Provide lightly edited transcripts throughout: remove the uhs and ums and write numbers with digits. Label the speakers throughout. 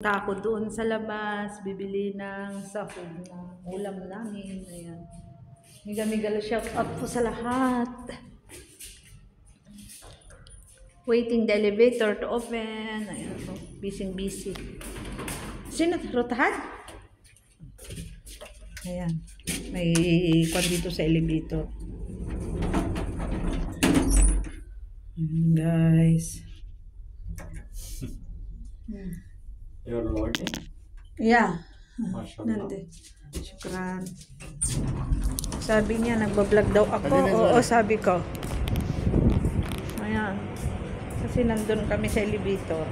Speaker 1: Ako doon sa labas, bibili ng sahog na ulam namin. Ayan. Miga-miga shout out po sa lahat. Waiting the elevator to open. Ayan po, busy. Sino? Rotahan? Ayan. May kwan dito sa elevator. Ayan, guys.
Speaker 2: You're loading?
Speaker 1: Yeah.
Speaker 2: Mashallah.
Speaker 1: Nande. Shukran. Sabi niya, nagbablog daw ako. Oo, sabi ko. Ayan. Kasi nandun kami sa elevator.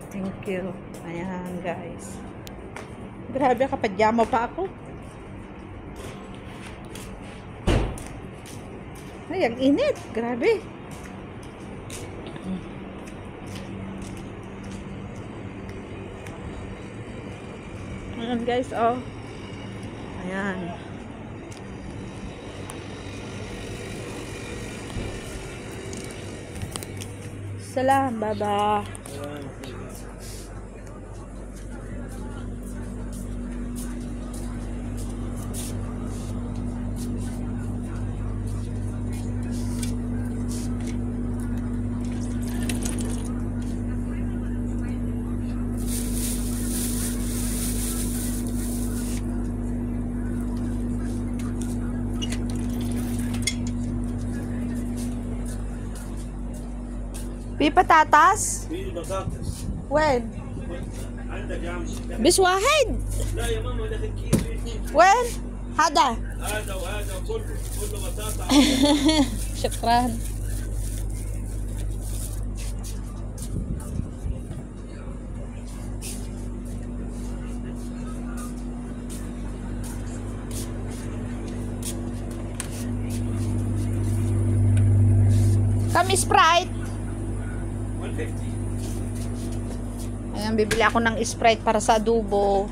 Speaker 1: Thank you. Ayan, guys. Grabe, kapadyama pa ako. Ay, ang init. Grabe. Ayan, guys, oh. Ayan. Salam, baba. في بطاطس؟
Speaker 3: في بطاطس.
Speaker 1: وين؟
Speaker 3: عندك يا عم؟
Speaker 1: بس واحد؟
Speaker 3: لا يا ماما داخل كيس في اثنين.
Speaker 1: وين؟ هذا.
Speaker 3: هذا وهذا كله بطاطا.
Speaker 1: شكرا. Kami Sprite.
Speaker 3: 150.
Speaker 1: Ayan, bibili ako ng Sprite para sa adobo.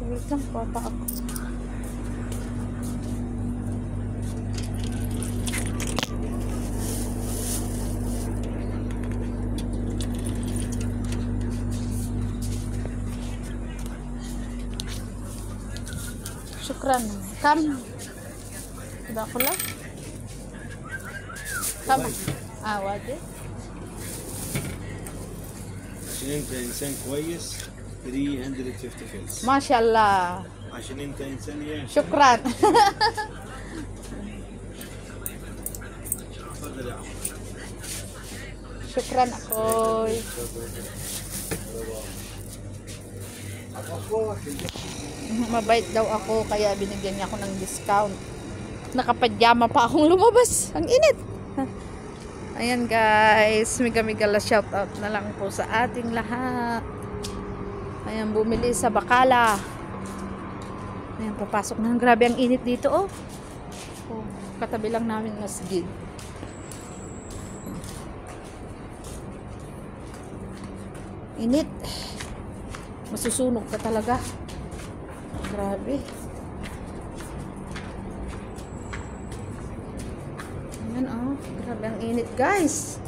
Speaker 1: Wait lang, papa ako. Shukran. Kam. Udah aku lah. Kam. واجد.
Speaker 3: عشان انت انسان كويس 350 فلس.
Speaker 1: ما شاء الله.
Speaker 3: عشان انت انسان ايه؟
Speaker 1: شكرا.
Speaker 3: تفضل يا عم.
Speaker 1: شكرا اخوي. Mabait daw ako kaya binigyan niya ako ng discount. Nakapadyama pa akong lumabas. Ang init. Ayan guys, miga-miga la shout out na lang po sa ating lahat. Ayan, bumili sa Bakala. Ayan, papasok na. Grabe ang init dito oh. Oh, katabi lang namin masjid. Init. Masusunog ka talaga. Grabe. Ayan oh. Grabe ang init guys.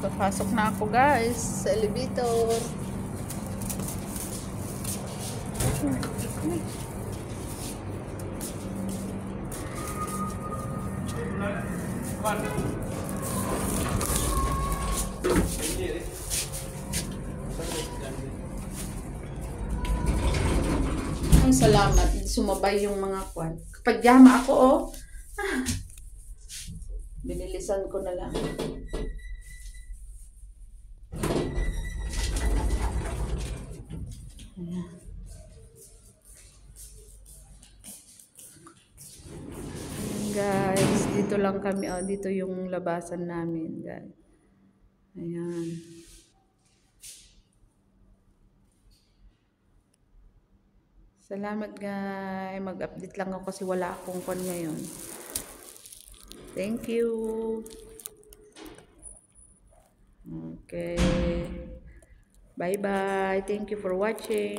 Speaker 1: Papasok na ako guys sa elevator. Ang salamat, sumabay yung mga kwan. Pagyama ako oh. Binilisan ko na lang. Ayan. Guys, dito lang kami oh, dito yung labasan namin, guys. Ayan. Salamat guys. Mag-update lang ako kasi wala akong kon ngayon. Thank you. Okay. Bye-bye. Thank you for watching.